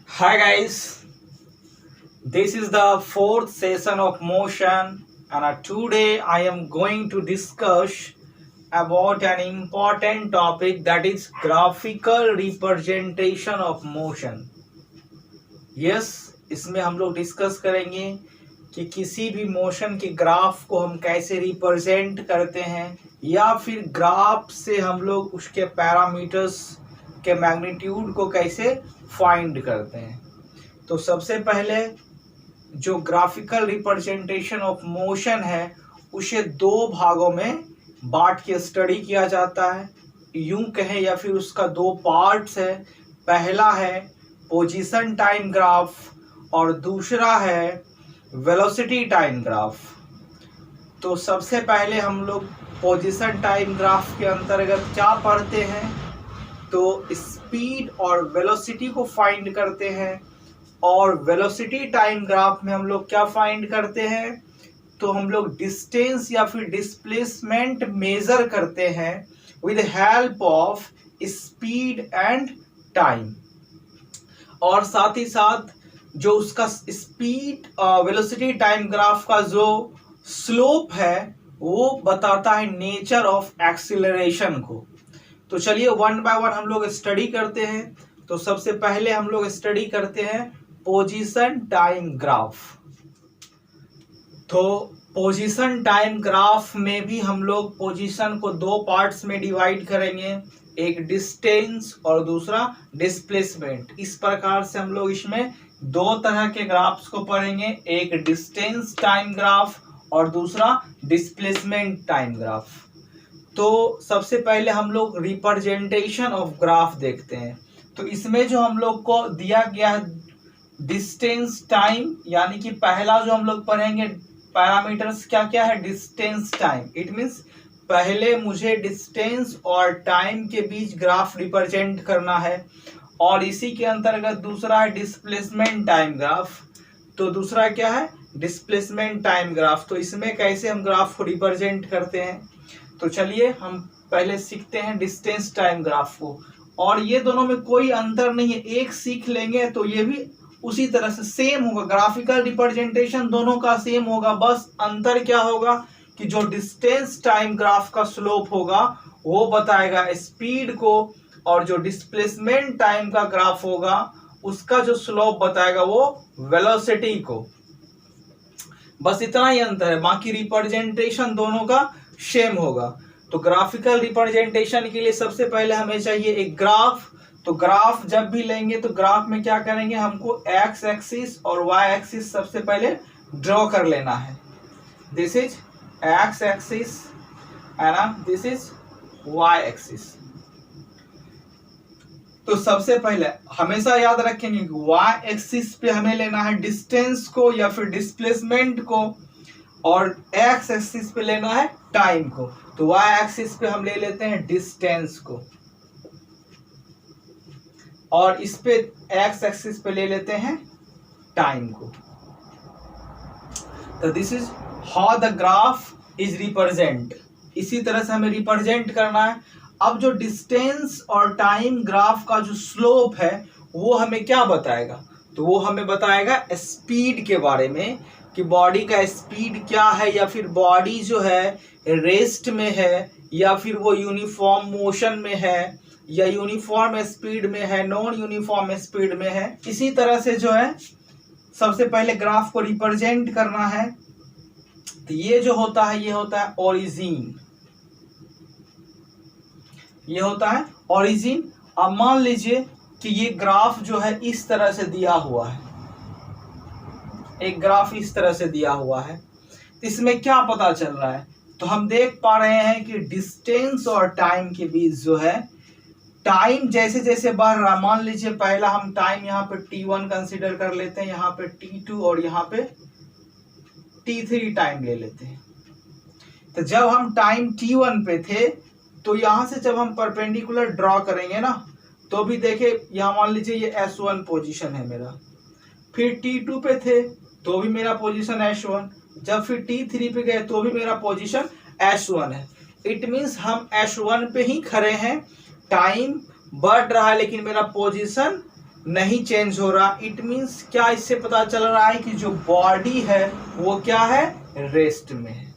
Hi guys, this is the fourth session of motion and today I am going to discuss about an important topic that is graphical representation of motion. Yes, इसमें हम लोग discuss करेंगे कि किसी भी motion के graph को हम कैसे रिप्रेजेंट करते हैं या फिर ग्राफ से हम लोग उसके पैरामीटर्स के मैग्नीट्यूड को कैसे फाइंड करते हैं। तो सबसे पहले जो ग्राफिकल रिप्रेजेंटेशन ऑफ मोशन है उसे दो भागों में बांट के स्टडी किया जाता है, यूं कहें या फिर उसका दो पार्ट्स है। पहला है पोजीशन टाइम ग्राफ और दूसरा है वेलोसिटी टाइम ग्राफ। तो सबसे पहले हम लोग पोजीशन टाइम ग्राफ के अंतर्गत क्या पढ़ते हैं, तो स्पीड और वेलोसिटी को फाइंड करते हैं। और वेलोसिटी टाइम ग्राफ में हम लोग क्या फाइंड करते हैं, तो हम लोग डिस्टेंस या फिर डिस्प्लेसमेंट मेजर करते हैं with help of speed and time. और साथ ही साथ जो उसका स्पीड वेलोसिटी टाइम ग्राफ का जो स्लोप है वो बताता है नेचर ऑफ एक्सीलरेशन को। तो चलिए वन बाय वन हम लोग स्टडी करते हैं। तो सबसे पहले हम लोग स्टडी करते हैं पोजीशन टाइम ग्राफ। तो पोजीशन टाइम ग्राफ में भी हम लोग पोजीशन को दो पार्ट्स में डिवाइड करेंगे, एक डिस्टेंस और दूसरा डिस्प्लेसमेंट। इस प्रकार से हम लोग इसमें दो तरह के ग्राफ्स को पढ़ेंगे, एक डिस्टेंस टाइम ग्राफ और दूसरा डिस्प्लेसमेंट टाइम ग्राफ। तो सबसे पहले हम लोग रिप्रेजेंटेशन ऑफ ग्राफ देखते हैं। तो इसमें जो हम लोग को दिया गया है डिस्टेंस टाइम, यानी कि पहला जो हम लोग पढ़ेंगे पैरामीटर्स क्या क्या है, डिस्टेंस टाइम। इट मीन्स पहले मुझे डिस्टेंस और टाइम के बीच ग्राफ रिप्रेजेंट करना है। और इसी के अंतर्गत दूसरा है डिस्प्लेसमेंट टाइम ग्राफ। तो दूसरा क्या है, डिस्प्लेसमेंट टाइम ग्राफ। तो इसमें कैसे हम ग्राफ को रिप्रेजेंट करते हैं, तो चलिए हम पहले सीखते हैं डिस्टेंस टाइम ग्राफ को। और ये दोनों में कोई अंतर नहीं है, एक सीख लेंगे तो ये भी उसी तरह से सेम होगा। ग्राफिकल रिप्रेजेंटेशन दोनों का सेम होगा, बस अंतर क्या होगा कि जो डिस्टेंस टाइम ग्राफ का स्लोप होगा वो बताएगा स्पीड को, और जो डिस्प्लेसमेंट टाइम का ग्राफ होगा उसका जो स्लोप बताएगा वो वेलोसिटी को। बस इतना ही अंतर है, बाकी रिप्रेजेंटेशन दोनों का सेम होगा। तो ग्राफिकल रिप्रेजेंटेशन के लिए सबसे पहले हमें चाहिए एक ग्राफ। तो ग्राफ जब भी लेंगे तो ग्राफ में क्या करेंगे, हमको एक्स एक्सिस और वाई एक्सिस सबसे पहले ड्रॉ कर लेना है। This is X axis and this is Y axis. तो सबसे पहले हमेशा याद रखेंगे कि वाई एक्सिस पे हमें लेना है डिस्टेंस को या फिर डिस्प्लेसमेंट को, और एक्स एक्सिस पे लेना है टाइम को। तो वाई एक्सिस पे हम ले लेते हैं डिस्टेंस को, और इस पे एक्स एक्सिस पे ले लेते हैं टाइम को। तो this is how the graph is represent. इसी तरह से हमें रिप्रेजेंट करना है। अब जो डिस्टेंस और टाइम ग्राफ का जो स्लोप है वो हमें क्या बताएगा, तो वो हमें बताएगा स्पीड के बारे में कि बॉडी का स्पीड क्या है, या फिर बॉडी जो है रेस्ट में है या फिर वो यूनिफॉर्म मोशन में है, या यूनिफॉर्म स्पीड में है, नॉन यूनिफॉर्म स्पीड में है। इसी तरह से जो है सबसे पहले ग्राफ को रिप्रेजेंट करना है। तो ये जो होता है ये होता है ओरिजिन, ये होता है ओरिजिन। अब मान लीजिए कि ये ग्राफ जो है इस तरह से दिया हुआ है, एक ग्राफ इस तरह से दिया हुआ है। इसमें क्या पता चल रहा है, तो हम देख पा रहे हैं कि डिस्टेंस और टाइम के बीच जो है टाइम जैसे जैसे बढ़ रहा, मान लीजिए पहला हम टाइम यहाँ पे t1 कंसीडर कर लेते हैं, यहाँ पे t2 और यहाँ पे t3 टाइम ले लेते हैं। तो जब हम टाइम t1 पे थे तो यहाँ से जब हम परपेंडिकुलर ड्रॉ करेंगे ना, तो भी देखे यहाँ मान लीजिए ये S1 पोजीशन है मेरा, फिर t2 पे थे तो भी मेरा पोजीशन S1, जब फिर t3 पे गए तो भी मेरा पोजीशन S1 है। इट मीन्स हम S1 पे ही खड़े हैं, टाइम बढ़ रहा है लेकिन मेरा पोजीशन नहीं चेंज हो रहा। इट मीन्स क्या इससे पता चल रहा है कि जो बॉडी है वो क्या है, रेस्ट में है।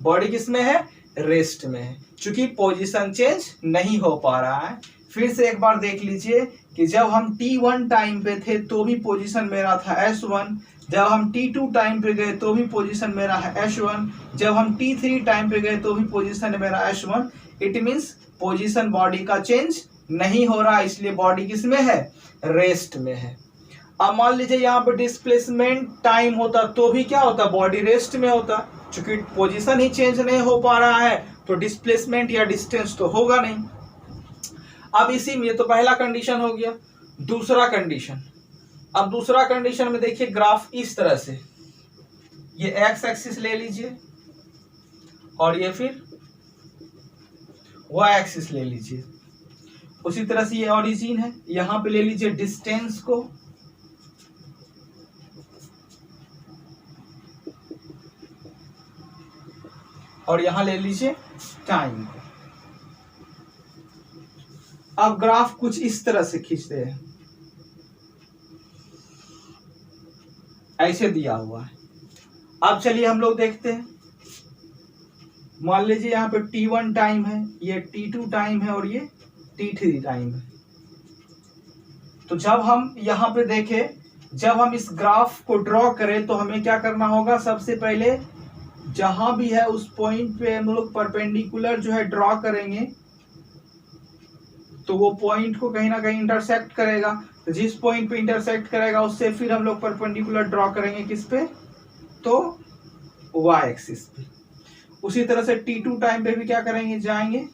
बॉडी किस में है, रेस्ट में है, क्योंकि पोजीशन चेंज नहीं हो पा रहा है। फिर से एक बार देख लीजिए कि जब हम t1 टाइम पे थे तो भी पोजीशन मेरा था s1, जब हम t2 टाइम पे गए तो भी पोजीशन मेरा है s1, जब हम t3 टाइम पे गए तो भी पोजीशन मेरा s1। It means position body का चेंज नहीं हो रहा, इसलिए बॉडी किस में है, रेस्ट में है। अब मान लीजिए यहाँ पे डिस्प्लेसमेंट टाइम होता तो भी क्या होता, बॉडी रेस्ट में होता। चूंकि पोजीशन ही चेंज नहीं हो पा रहा है तो डिस्प्लेसमेंट या डिस्टेंस तो होगा नहीं। अब इसी में तो पहला कंडीशन हो गया। दूसरा कंडीशन, अब दूसरा कंडीशन में देखिए ग्राफ इस तरह से, ये एक्स एक्सिस ले लीजिए और ये फिर वाई एक्सिस ले लीजिए। उसी तरह से ये ओरिजिन है, यहां पे ले लीजिए डिस्टेंस को, और यहां ले लीजिए टाइम को। अब ग्राफ कुछ इस तरह से खींचते हैं, ऐसे दिया हुआ है। अब चलिए हम लोग देखते हैं। मान लीजिए यहाँ पे t1 टाइम है, ये t2 टाइम है और ये t3 टाइम है। तो जब हम यहाँ पे देखें, जब हम इस ग्राफ को ड्रॉ करें तो हमें क्या करना होगा, सबसे पहले जहां भी है उस पॉइंट पे हम लोग परपेंडिकुलर जो है ड्रॉ करेंगे, तो वो पॉइंट को कहीं ना कहीं इंटरसेक्ट करेगा। तो जिस पॉइंट पे इंटरसेक्ट करेगा उससे फिर हम लोग परपेंडिकुलर ड्रॉ करेंगे किस पे, तो वाई एक्सिस पे। उसी तरह से t2 टाइम पे भी क्या करेंगे, जाएंगे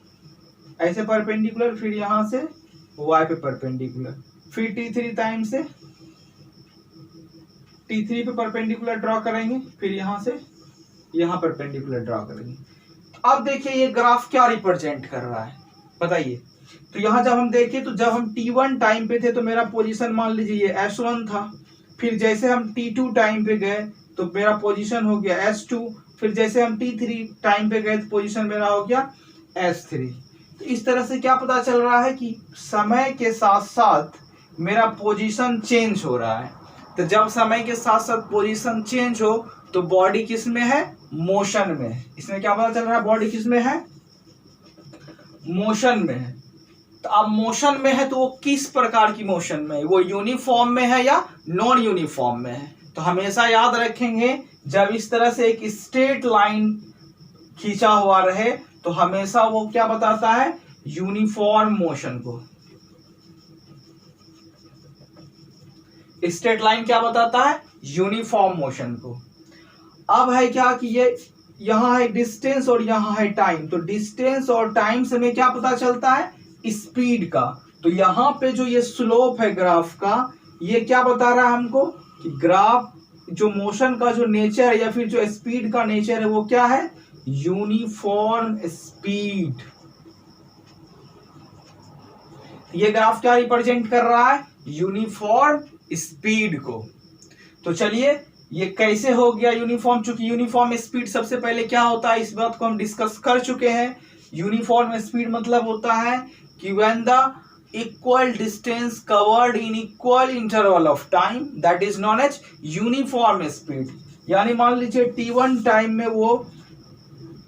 ऐसे परपेंडिकुलर, फिर यहां से y पे परपेंडिकुलर, फिर t3 टाइम से t3 पे परपेंडिकुलर ड्रॉ करेंगे, फिर यहां से यहां परपेंडिकुलर ड्रॉ करेंगे। अब देखिए ये ग्राफ क्या रिप्रेजेंट कर रहा है बताइए। तो यहां जब हम देखें तो जब हम t1 टाइम पे थे तो मेरा पोजीशन मान लीजिए ये s1 था, फिर जैसे हम t2 टाइम पे गए तो मेरा पोजीशन हो गया s2, फिर जैसे हम t3 टाइम पे गए तो पोजीशन मेरा हो गया s3। तो इस तरह से क्या पता चल रहा है कि समय के साथ साथ मेरा पोजीशन चेंज हो रहा है। तो जब समय के साथ साथ पोजीशन चेंज हो तो बॉडी किस में है, मोशन में है। इसमें क्या पता चल रहा है, बॉडी किस में है, मोशन में है। तो अब मोशन में है तो वो किस प्रकार की मोशन में है, वो यूनिफॉर्म में है या नॉन यूनिफॉर्म में है। तो हमेशा याद रखेंगे जब इस तरह से एक स्ट्रेट लाइन खींचा हुआ रहे तो हमेशा वो क्या बताता है, यूनिफॉर्म मोशन को। स्ट्रेट लाइन क्या बताता है, यूनिफॉर्म मोशन को। अब है क्या कि ये यहां है डिस्टेंस और यहां है टाइम, तो डिस्टेंस और टाइम से हमें क्या पता चलता है, स्पीड का। तो यहां पे जो ये स्लोप है ग्राफ का, ये क्या बता रहा है हमको कि ग्राफ जो मोशन का जो नेचर है या फिर जो स्पीड का नेचर है वो क्या है, यूनिफॉर्म स्पीड। ये ग्राफ क्या रिप्रेजेंट कर रहा है, यूनिफॉर्म स्पीड को। तो चलिए ये कैसे हो गया यूनिफॉर्म, चूंकि यूनिफॉर्म स्पीड सबसे पहले क्या होता है इस बात को हम डिस्कस कर चुके हैं। यूनिफॉर्म स्पीड मतलब होता है कि when the equal distance covered in equal interval of time that is known as uniform speed. यानी मान लीजिए t1 टाइम में वो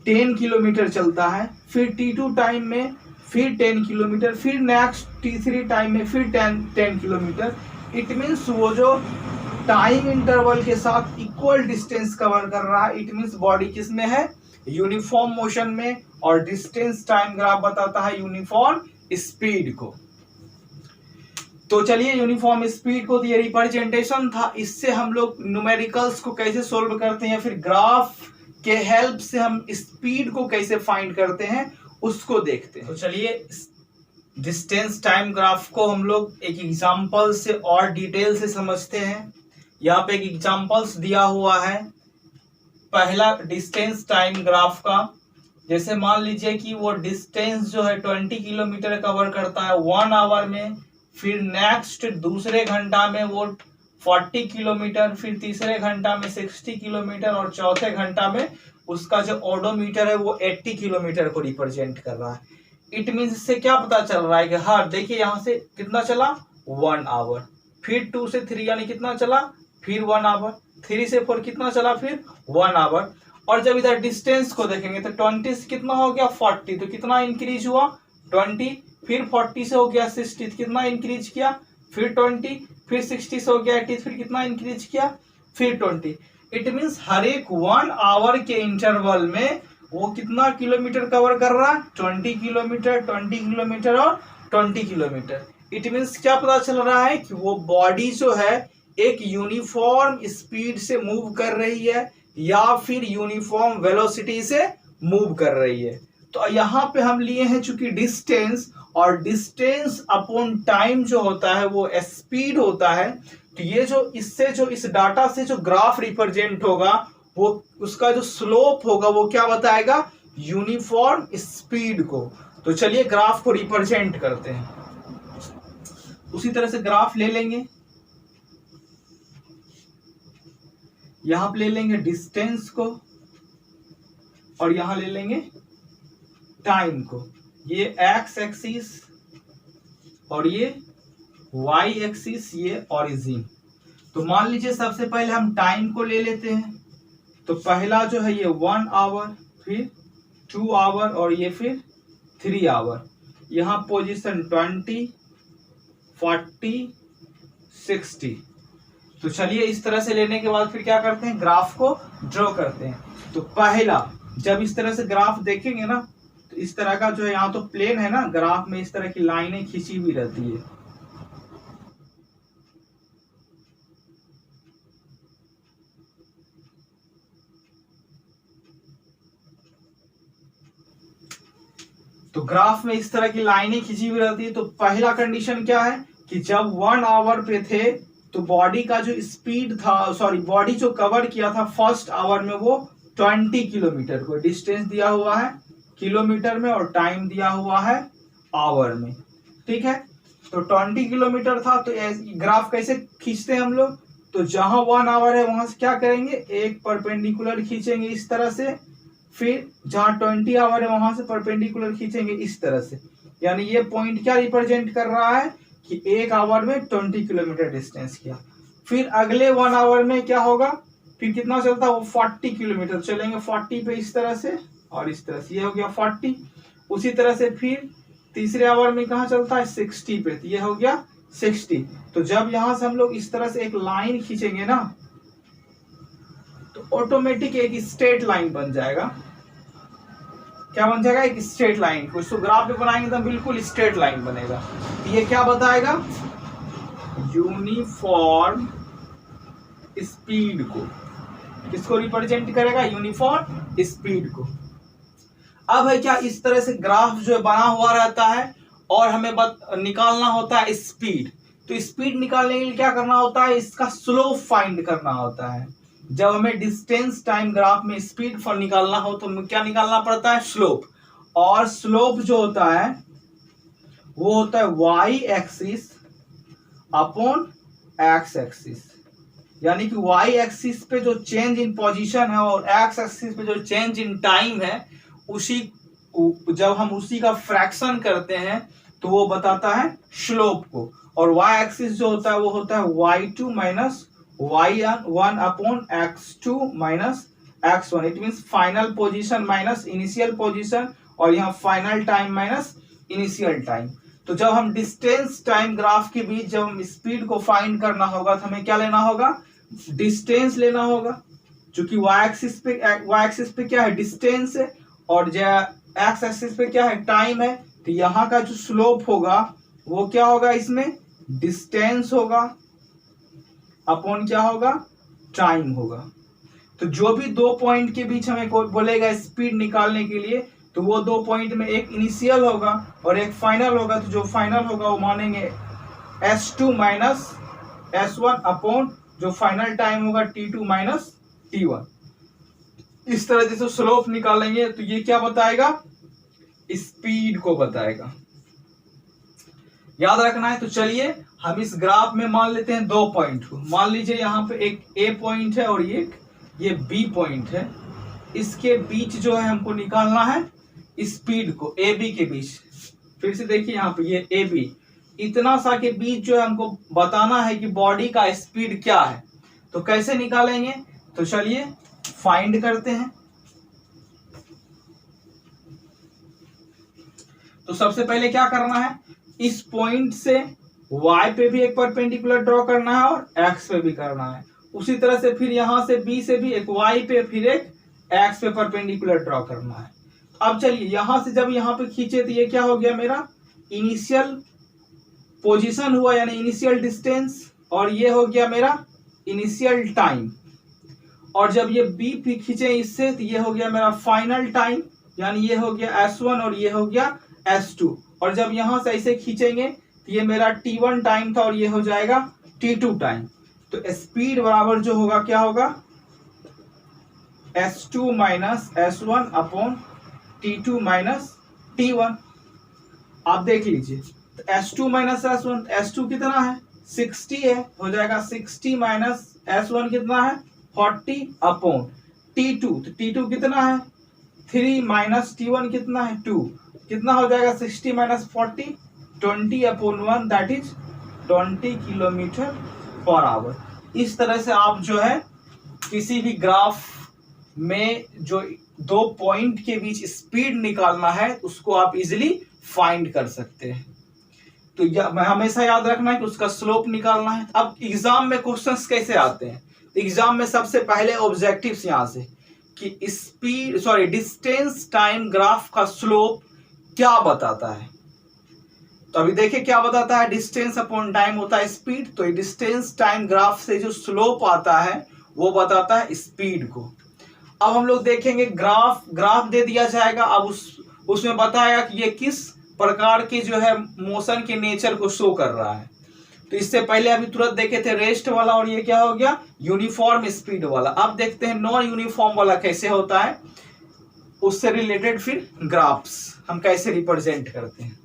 10 किलोमीटर चलता है, फिर t2 टाइम में फिर 10 किलोमीटर, फिर नेक्स्ट t3 टाइम में फिर 10 किलोमीटर। इट मीन्स वो जो टाइम इंटरवल के साथ इक्वल डिस्टेंस कवर कर रहा है, इट मीन्स बॉडी किस में है, यूनिफॉर्म मोशन में। और डिस्टेंस टाइम ग्राफ बताता है यूनिफॉर्म स्पीड को। तो चलिए यूनिफॉर्म स्पीड को ये रिप्रेजेंटेशन था, इससे हम लोग न्यूमेरिकल्स को कैसे सोल्व करते हैं, फिर ग्राफ के हेल्प से हम स्पीड को कैसे फाइंड करते हैं उसको देखते हैं। तो चलिए डिस्टेंस टाइम ग्राफ को हम लोग एक एग्जांपल से और डिटेल से समझते हैं। यहाँ पे एक एग्जांपल्स दिया हुआ है। पहला डिस्टेंस टाइम ग्राफ का, जैसे मान लीजिए कि वो डिस्टेंस जो है 20 किलोमीटर कवर करता है 1 आवर में, फिर नेक्स्ट दूसरे घंटा में वो 40 किलोमीटर, फिर तीसरे घंटा में 60 किलोमीटर और चौथे घंटा में उसका जो ओडोमीटर है वो 80 किलोमीटर को रिप्रेजेंट कर रहा है। इट मीन्स इससे क्या पता चल रहा है कि हाँ देखिए यहाँ से कितना चला 1 आवर, फिर 2 से 3 यानी कितना चला, फिर 1 आवर, 3 से 4 कितना चला, फिर 1 आवर। और जब इधर डिस्टेंस को देखेंगे तो 20 से कितना हो गया 40, तो कितना इंक्रीज हुआ 20, फिर 40 से हो गया 60, कितना इंक्रीज किया, फिर 20, फिर 60 से हो गया 80, फिर कितना इंक्रीज किया, फिर 20। इट मीन्स हर एक 1 आवर के इंटरवल में वो कितना किलोमीटर कवर कर रहा है, 20 किलोमीटर, 20 किलोमीटर और 20 किलोमीटर। इट मीन्स क्या पता चल रहा है कि वो बॉडी जो है एक यूनिफॉर्म स्पीड से मूव कर रही है या फिर यूनिफॉर्म वेलोसिटी से मूव कर रही है। तो यहाँ पे हम लिए हैं चूंकि डिस्टेंस, और डिस्टेंस अपॉन टाइम जो होता है वो स्पीड होता है। तो ये जो इससे जो इस डाटा से जो ग्राफ रिप्रेजेंट होगा वो उसका जो स्लोप होगा वो क्या बताएगा, यूनिफॉर्म स्पीड को। तो चलिए ग्राफ को रिप्रेजेंट करते हैं। उसी तरह से ग्राफ ले लेंगे, यहां पे ले लेंगे डिस्टेंस को और यहां ले लेंगे टाइम को। ये एक्स एक्सिस और ये वाई एक्सिस, ये ओरिजिन। तो मान लीजिए सबसे पहले हम टाइम को ले लेते हैं। तो पहला जो है ये 1 आवर, फिर 2 आवर और ये फिर 3 आवर। यहाँ पोजीशन 20, 40, 60। तो चलिए इस तरह से लेने के बाद फिर क्या करते हैं, ग्राफ को ड्रॉ करते हैं। तो पहला जब इस तरह से ग्राफ देखेंगे ना तो इस तरह का जो है, यहाँ तो प्लेन है ना, ग्राफ में इस तरह की लाइनें खींची हुई रहती है। तो ग्राफ में इस तरह की लाइनें खींची हुई रहती है। तो पहला कंडीशन क्या है कि जब 1 आवर पे थे तो बॉडी का जो स्पीड था, सॉरी बॉडी जो कवर किया था फर्स्ट आवर में वो 20 किलोमीटर को, डिस्टेंस दिया हुआ है किलोमीटर में और टाइम दिया हुआ है आवर में। ठीक है, तो 20 किलोमीटर था। तो ग्राफ कैसे खींचते हैं हम लोग, तो जहां 1 आवर है वहां से क्या करेंगे, एक परपेंडिकुलर खींचेंगे इस तरह से, फिर जहां 20 आवर है वहां से परपेंडिकुलर खींचेंगे इस तरह से। यानी ये पॉइंट क्या रिप्रेजेंट कर रहा है कि 1 आवर में 20 किलोमीटर डिस्टेंस किया। फिर अगले 1 आवर में क्या होगा, फिर कितना चलता है वो 40 किलोमीटर चलेंगे, 40 पे इस तरह से और इस तरह से, ये हो गया 40। उसी तरह से फिर तीसरे आवर में कहाँ चलता है 60 पे, तो ये हो गया 60। तो जब यहां से हम लोग इस तरह से एक लाइन खींचेंगे ना तो ऑटोमेटिक एक स्ट्रेट लाइन बन जाएगा। क्या बन जाएगा, एक स्ट्रेट लाइन। कुछ तो ग्राफ पे बनाएंगे तो बिल्कुल स्ट्रेट लाइन बनेगा। तो ये क्या बताएगा, यूनिफॉर्म स्पीड को, किसको रिप्रेजेंट करेगा, यूनिफॉर्म स्पीड को। अब है क्या, इस तरह से ग्राफ जो है बना हुआ रहता है और हमें निकालना होता है स्पीड। तो स्पीड निकालने के लिए क्या करना होता है, इसका स्लोप फाइंड करना होता है। जब हमें डिस्टेंस टाइम ग्राफ में स्पीड फॉर निकालना हो तो क्या निकालना पड़ता है, स्लोप। और स्लोप जो होता है वो होता है Y axis upon X axis. यानी कि वाई एक्सिस पे जो चेंज इन पोजीशन है और एक्स एक्सिस पे जो चेंज इन टाइम है, उसी जब हम उसी का फ्रैक्शन करते हैं तो वो बताता है स्लोप को। और वाई एक्सिस जो होता है वो होता है y2 minus y1 upon x2 minus x1। It means final position minus initial position और यहाँ final time minus initial time. तो जब हम डिस्टेंस टाइम ग्राफ के बीच जब हम स्पीड को फाइंड करना होगा तो हमें क्या लेना होगा, डिस्टेंस लेना होगा। क्योंकि वाई एक्सिस पे क्या है, डिस्टेंस है, और जो एक्स एक्सिस पे क्या है, टाइम है। तो यहाँ का जो स्लोप होगा वो क्या होगा, इसमें डिस्टेंस होगा अपॉन क्या होगा, टाइम होगा। तो जो भी दो पॉइंट के बीच हमें बोलेगा स्पीड निकालने के लिए, तो वो दो पॉइंट में एक इनिशियल होगा और एक फाइनल होगा। तो जो फाइनल होगा वो मानेंगे S2 माइनस S1 अपॉन जो फाइनल टाइम होगा T2 माइनस T1। इस तरह जैसे स्लोप निकालेंगे तो ये क्या बताएगा, स्पीड को बताएगा। याद रखना है। तो चलिए हम इस ग्राफ में मान लेते हैं दो पॉइंट को। मान लीजिए यहाँ पे एक ए पॉइंट है और ये बी पॉइंट है। इसके बीच जो है हमको निकालना है स्पीड को, ए बी के बीच। फिर से देखिए यहाँ पे ये ए बी, इतना सा के बीच जो है हमको बताना है कि बॉडी का स्पीड क्या है। तो कैसे निकालेंगे, तो चलिए फाइंड करते हैं। तो सबसे पहले क्या करना है, इस पॉइंट से y पे भी एक परपेंडिकुलर ड्रॉ करना है और x पे भी करना है। उसी तरह से फिर यहां से b से भी एक y पे फिर एक x पे परपेंडिकुलर ड्रॉ करना है। अब चलिए यहां से जब यहां पे खींचे तो ये क्या हो गया, मेरा इनिशियल पोजीशन हुआ यानी इनिशियल डिस्टेंस, और ये हो गया मेरा इनिशियल टाइम। और जब ये b भी खींचे इससे तो ये हो गया मेरा फाइनल टाइम, यानी ये हो गया s1 और ये हो गया s2। और जब यहां से ऐसे खींचेंगे तो ये मेरा t1 टाइम था और ये हो जाएगा t2 टाइम। तो स्पीड बराबर जो होगा क्या होगा, s2 minus s1 upon t2 minus t1। आप देख लीजिए, तो s2 माइनस s1, s2 कितना है 60 है, हो जाएगा 60 माइनस s1 कितना है 40 अपॉन t2, तो t2 कितना है 3 माइनस t1 कितना है 2, कितना हो जाएगा 60 minus 40, 20 upon 1 that is 20 kilometre per hour. इस तरह से आप जो है किसी भी ग्राफ में जो दो पॉइंट के बीच स्पीड निकालना है उसको आप इजीली फाइंड कर सकते हैं। तो हमेशा याद रखना है कि उसका स्लोप निकालना है। अब एग्जाम में क्वेश्चंस कैसे आते हैं, एग्जाम में सबसे पहले ऑब्जेक्टिव्स यहां से कि स्पीड डिस्टेंस टाइम ग्राफ का स्लोप क्या बताता है। तो अभी देखिए क्या बताता है, डिस्टेंस अपॉन टाइम होता है स्पीड, तो डिस्टेंस टाइम ग्राफ से जो स्लोप आता है वो बताता है स्पीड को। अब हम लोग देखेंगे ग्राफ दे दिया जाएगा, अब उसमें बताएगा कि ये किस प्रकार के जो है मोशन के नेचर को शो कर रहा है। तो इससे पहले अभी तुरंत देखे थे रेस्ट वाला, और ये क्या हो गया यूनिफॉर्म स्पीड वाला। अब देखते हैं नॉन यूनिफॉर्म वाला कैसे होता है, उससे रिलेटेड फिर ग्राफ्स हम कैसे रिप्रेजेंट करते हैं।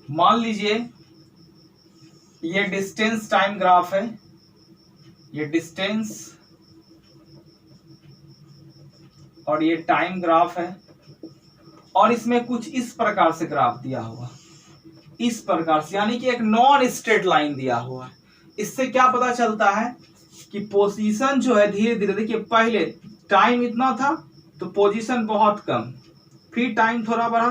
मान लीजिए ये डिस्टेंस टाइम ग्राफ है, ये डिस्टेंस और ये टाइम ग्राफ है, और इसमें कुछ इस प्रकार से ग्राफ दिया हुआ, इस प्रकार से, यानी कि एक नॉन स्ट्रेट लाइन दिया हुआ है। इससे क्या पता चलता है कि पोजीशन जो है धीरे धीरे, देखिए पहले टाइम इतना था तो पोजीशन बहुत कम, फिर टाइम थोड़ा बढ़ा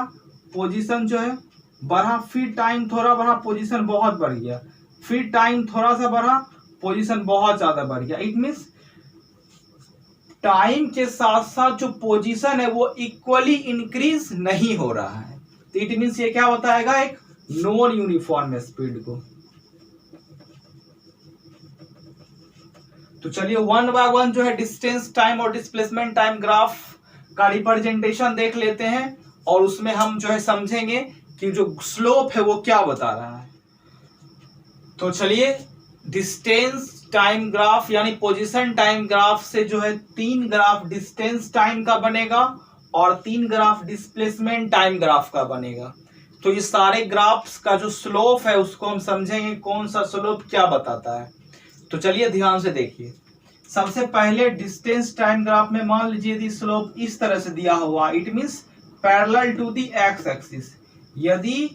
पोजीशन जो है बढ़ा, फिर टाइम थोड़ा बढ़ा पोजीशन बहुत बढ़ गया, फिर टाइम थोड़ा सा बढ़ा पोजीशन बहुत ज्यादा बढ़ गया। इट मींस टाइम के साथ साथ जो पोजीशन है वो इक्वली इंक्रीज नहीं हो रहा है। तो इट मींस ये क्या बताएगा, एक नॉन यूनिफॉर्म स्पीड को। तो चलिए वन बाय वन जो है डिस्टेंस टाइम और डिस्प्लेसमेंट टाइम ग्राफ का रिप्रेजेंटेशन देख लेते हैं, और उसमें हम जो है समझेंगे कि जो स्लोप है वो क्या बता रहा है। तो चलिए डिस्टेंस टाइम ग्राफ यानी पोजीशन टाइम ग्राफ से जो है 3 ग्राफ डिस्टेंस टाइम का बनेगा और 3 ग्राफ डिस्प्लेसमेंट टाइम ग्राफ का बनेगा। तो ये सारे ग्राफ्स का जो स्लोप है उसको हम समझेंगे कौन सा स्लोप क्या बताता है। तो चलिए ध्यान से देखिए, सबसे पहले डिस्टेंस टाइम ग्राफ में मान लीजिए यदि स्लोप इस तरह से दिया हुआ, it means parallel to the X axis. यदि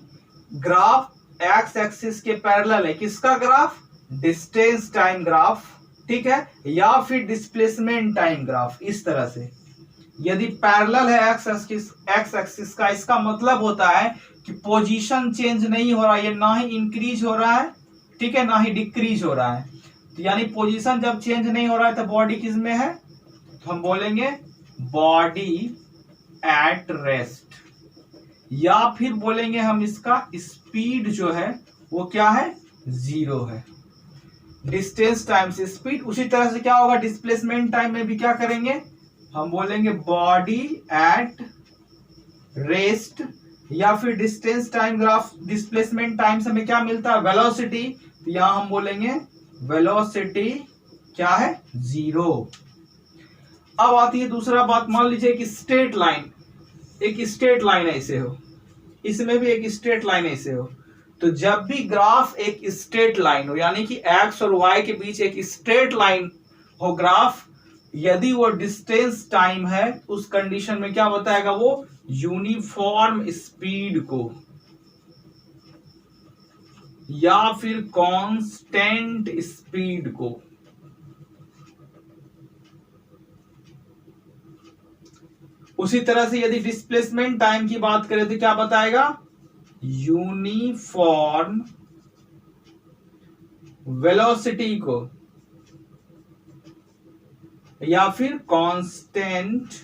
ग्राफ एक्स एक्सिस के पैरेलल है, किसका ग्राफ, डिस्टेंस टाइम ग्राफ, ठीक है, या फिर डिस्प्लेसमेंट टाइम ग्राफ, इस तरह से यदि पैरेलल है एक्स एक्सिस का, इसका मतलब होता है कि पोजीशन चेंज नहीं हो रहा है, ये ना ही इंक्रीज हो रहा है, ठीक है, ना ही डिक्रीज हो रहा है। तो यानी पोजीशन जब चेंज नहीं हो रहा है तो बॉडी किस में है, तो हम बोलेंगे बॉडी एट रेस्ट, या फिर बोलेंगे हम इसका स्पीड जो है वो क्या है, 0 है। डिस्टेंस टाइम से स्पीड, उसी तरह से क्या होगा डिस्प्लेसमेंट टाइम में भी क्या करेंगे, हम बोलेंगे बॉडी एट रेस्ट, या फिर distance time graph displacement time से हमें क्या मिलता है, वेलोसिटी, तो यहां हम बोलेंगे वेलोसिटी क्या है, 0। अब आती है दूसरा बात, मान लीजिए एक स्ट्रेट लाइन ऐसे हो, इसमें भी एक स्ट्रेट लाइन ऐसे हो। तो जब भी ग्राफ एक स्ट्रेट लाइन हो, यानी कि एक्स और वाई के बीच एक स्ट्रेट लाइन हो ग्राफ, यदि वो डिस्टेंस टाइम है उस कंडीशन में क्या बताएगा, वो यूनिफॉर्म स्पीड को या फिर कांस्टेंट स्पीड को। उसी तरह से यदि डिस्प्लेसमेंट टाइम की बात करें तो क्या बताएगा, यूनिफॉर्म वेलोसिटी को या फिर कांस्टेंट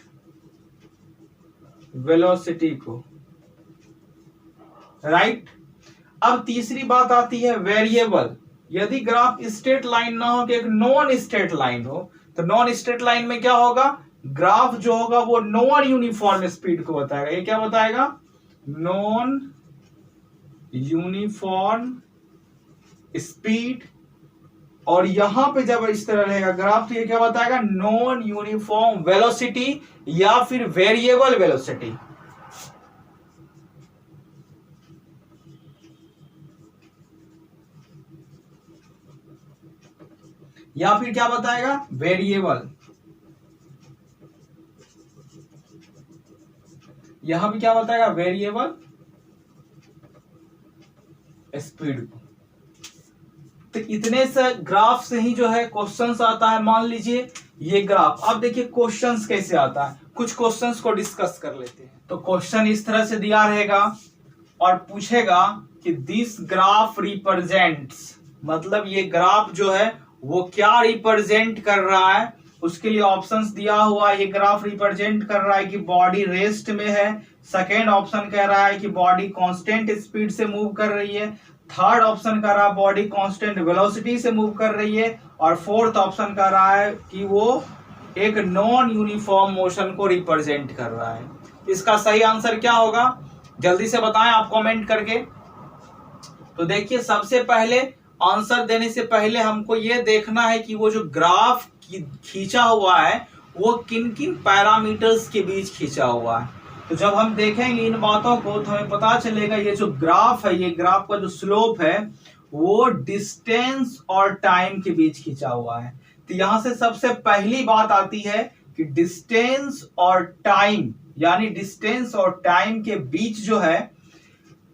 वेलोसिटी को, राइट। अब तीसरी बात आती है वेरिएबल। यदि ग्राफ स्ट्रेट लाइन ना हो कि एक नॉन स्ट्रेट लाइन हो, तो नॉन स्ट्रेट लाइन में क्या होगा, ग्राफ जो होगा वो नॉन यूनिफॉर्म स्पीड को बताएगा। ये क्या बताएगा, नॉन यूनिफॉर्म स्पीड। और यहां पे जब इस तरह रहेगा ग्राफ तो ये क्या बताएगा, नॉन यूनिफॉर्म वेलोसिटी या फिर वेरिएबल वेलोसिटी। या फिर क्या बताएगा, वेरिएबल। यहां भी क्या बताएगा, वेरिएबल स्पीड को। तो इतने से ग्राफ से ही जो है क्वेश्चंस आता है। मान लीजिए ये ग्राफ, अब देखिए क्वेश्चंस कैसे आता है, कुछ क्वेश्चंस को डिस्कस कर लेते हैं। तो क्वेश्चन इस तरह से दिया रहेगा और पूछेगा कि दिस ग्राफ रिप्रेजेंट्स, मतलब ये ग्राफ जो है वो क्या रिप्रेजेंट कर रहा है। उसके लिए ऑप्शंस दिया हुआ है। ये ग्राफ रिप्रेजेंट कर रहा है कि बॉडी रेस्ट में है। सेकेंड ऑप्शन कह रहा है कि बॉडी कांस्टेंट स्पीड से मूव कर रही है। थर्ड ऑप्शन कह रहा है बॉडी कांस्टेंट वेलोसिटी से मूव कर रही है। और फोर्थ ऑप्शन कह रहा है कि वो एक नॉन यूनिफॉर्म मोशन को रिप्रेजेंट कर रहा है। इसका सही आंसर क्या होगा, जल्दी से बताएं आप कमेंट करके। तो देखिए सबसे पहले आंसर देने से पहले हमको ये देखना है कि वो जो ग्राफ खींचा हुआ है वो किन किन पैरामीटर्स के बीच खींचा हुआ है। तो जब हम देखेंगे इन बातों को तो हमें पता चलेगा ये जो ग्राफ है, ये ग्राफ का जो स्लोप है वो डिस्टेंस और टाइम के बीच खींचा हुआ है। तो यहां से सबसे पहली बात आती है कि डिस्टेंस और टाइम, यानी डिस्टेंस और टाइम के बीच जो है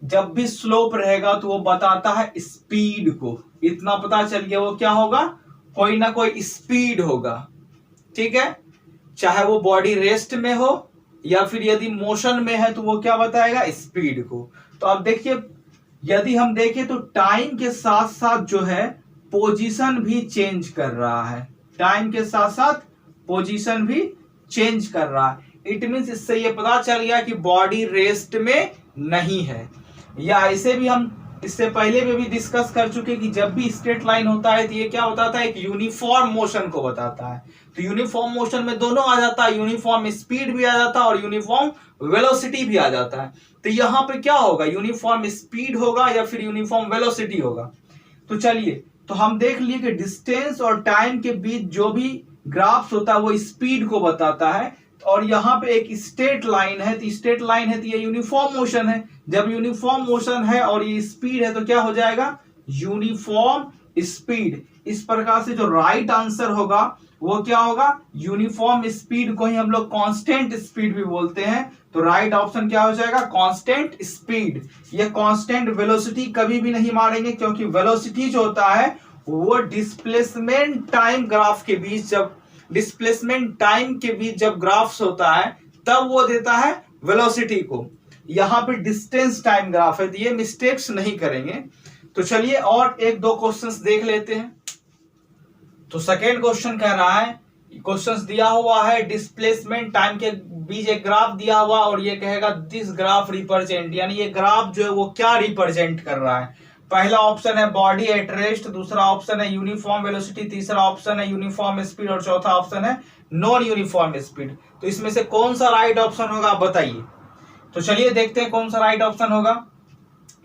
जब भी स्लोप रहेगा तो वो बताता है स्पीड को। इतना पता चल गया, वो क्या होगा, कोई ना कोई स्पीड होगा, ठीक है। चाहे वो बॉडी रेस्ट में हो या फिर यदि मोशन में है तो वो क्या बताएगा, स्पीड को। तो अब देखिए यदि हम देखें तो टाइम के साथ साथ जो है पोजीशन भी चेंज कर रहा है। टाइम के साथ साथ पोजीशन भी चेंज कर रहा है। इट मींस इससे ये पता चल गया कि बॉडी रेस्ट में नहीं है। या ऐसे भी हम इससे पहले भी डिस्कस कर चुके कि जब भी स्ट्रेट लाइन होता है तो ये क्या बताता है, एक यूनिफॉर्म मोशन को बताता है। तो यूनिफॉर्म मोशन में दोनों आ जाता है, यूनिफॉर्म स्पीड भी आ जाता है और यूनिफॉर्म वेलोसिटी भी आ जाता है। तो यहाँ पे क्या होगा, यूनिफॉर्म स्पीड होगा या फिर यूनिफॉर्म वेलोसिटी होगा। तो चलिए, तो हम देख लिए कि डिस्टेंस और टाइम के बीच जो भी ग्राफ्स होता है वो स्पीड को बताता है। और यहाँ पे एक स्ट्रेट लाइन है, तो स्ट्रेट लाइन है तो ये यूनिफॉर्म मोशन है। जब यूनिफॉर्म मोशन है और ये स्पीड है तो क्या हो जाएगा, यूनिफॉर्म स्पीड। इस प्रकार से जो राइट आंसर होगा वो क्या होगा, यूनिफॉर्म स्पीड को ही हम लोग कांस्टेंट स्पीड भी बोलते हैं। तो राइट ऑप्शन क्या हो जाएगा, कांस्टेंट स्पीड। ये कांस्टेंट वेलोसिटी कभी भी नहीं मारेंगे, क्योंकि वेलोसिटी जो होता है वो डिस्प्लेसमेंट टाइम ग्राफ के बीच, जब डिस्प्लेसमेंट टाइम के बीच जब ग्राफ्स होता है तब वो देता है वेलोसिटी को। यहां पे डिस्टेंस टाइम ग्राफ है, तो ये मिस्टेक्स नहीं करेंगे। तो चलिए और एक दो क्वेश्चंस देख लेते हैं। तो सेकेंड क्वेश्चन कह रहा है, क्वेश्चंस दिया हुआ है डिस्प्लेसमेंट टाइम के बीच एक ग्राफ दिया हुआ और ये कहेगा दिस ग्राफ रिप्रेजेंट, यानी ये ग्राफ जो है वो क्या रिप्रेजेंट कर रहा है। पहला ऑप्शन है बॉडी एट रेस्ट, दूसरा ऑप्शन है यूनिफॉर्म वेलोसिटी, तीसरा ऑप्शन है यूनिफॉर्म स्पीड और चौथा ऑप्शन है नॉन यूनिफॉर्म स्पीड। तो इसमें से कौन सा राइट ऑप्शन होगा आप बताइए। तो चलिए देखते हैं कौन सा राइट ऑप्शन होगा।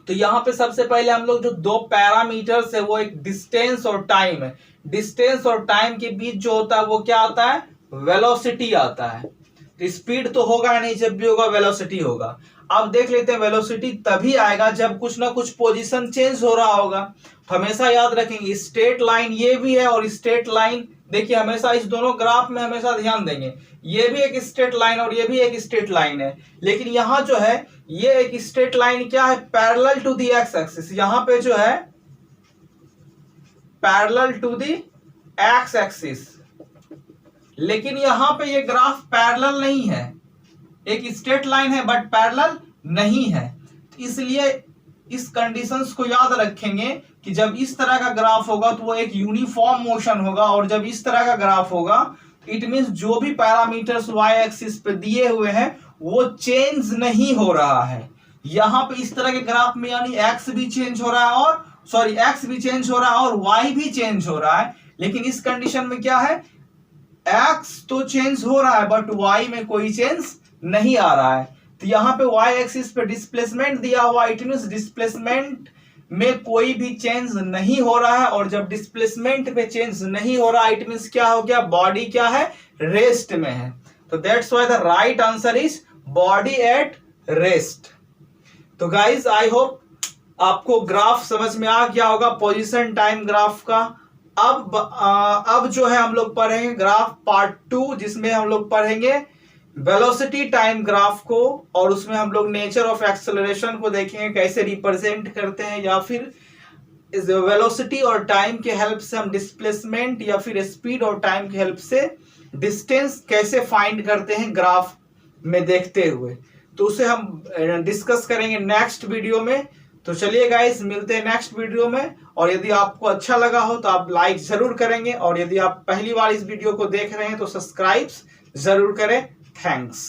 तो यहाँ पे सबसे पहले हम लोग जो दो पैरामीटर्स है वो एक डिस्टेंस और टाइम है। डिस्टेंस और टाइम के बीच जो होता है वो क्या आता है, वेलोसिटी आता है। तो स्पीड तो होगा नहीं, जब भी होगा वेलोसिटी होगा। अब देख लेते हैं वेलोसिटी तभी आएगा जब कुछ ना कुछ पोजीशन चेंज हो रहा होगा। तो हमेशा याद रखेंगे स्ट्रेट लाइन ये भी है और स्ट्रेट लाइन, देखिए हमेशा इस दोनों ग्राफ में हमेशा ध्यान देंगे, ये भी एक स्ट्रेट लाइन और ये भी एक स्ट्रेट लाइन है। लेकिन यहाँ जो है ये एक स्ट्रेट लाइन क्या है, parallel to the X axis. यहाँ पे जो है parallel to the X axis, लेकिन यहां पे ये ग्राफ पैरेलल नहीं है, एक स्ट्रेट लाइन है बट पैरेलल नहीं है। इसलिए इस कंडीशंस को याद रखेंगे कि जब इस तरह का ग्राफ होगा तो वो एक यूनिफॉर्म मोशन होगा, और जब इस तरह का ग्राफ होगा इट मींस जो भी पैरामीटर्स वाई एक्सिस पे दिए हुए हैं वो चेंज नहीं हो रहा है। यहां पे इस तरह के ग्राफ में यानी एक्स भी चेंज हो रहा है और एक्स भी चेंज हो रहा है और वाई भी चेंज हो रहा है, लेकिन इस कंडीशन में क्या है, एक्स तो चेंज हो रहा है बट वाई में कोई चेंज नहीं आ रहा है। तो यहाँ पे वाई एक्सिस पे डिस्प्लेसमेंट दिया हुआ, इट मींस डिस्प्लेसमेंट में कोई भी चेंज नहीं हो रहा है, और जब डिस्प्लेसमेंट पे चेंज नहीं हो रहा इट मींस क्या हो गया, बॉडी क्या है, रेस्ट में है। तो that's why the right answer is body at rest. तो गाइज आई होप आपको ग्राफ समझ में आ गया होगा, पोजीशन टाइम ग्राफ का। अब जो है हम लोग पढ़ेंगे ग्राफ पार्ट 2, जिसमें हम लोग पढ़ेंगे वेलोसिटी टाइम ग्राफ को, और उसमें हम लोग नेचर ऑफ एक्सेलरेशन को देखेंगे, कैसे रिप्रेजेंट करते हैं, या फिर इस वेलोसिटी और टाइम के हेल्प से हम डिस्प्लेसमेंट या फिर स्पीड और टाइम के हेल्प से डिस्टेंस कैसे फाइंड करते हैं ग्राफ में देखते हुए। तो उसे हम डिस्कस करेंगे नेक्स्ट वीडियो में। तो चलिए गाइस, मिलते हैं नेक्स्ट वीडियो में, और यदि आपको अच्छा लगा हो तो आप लाइक जरूर करेंगे, और यदि आप पहली बार इस वीडियो को देख रहे हैं तो सब्सक्राइब जरूर करें। थैंक्स।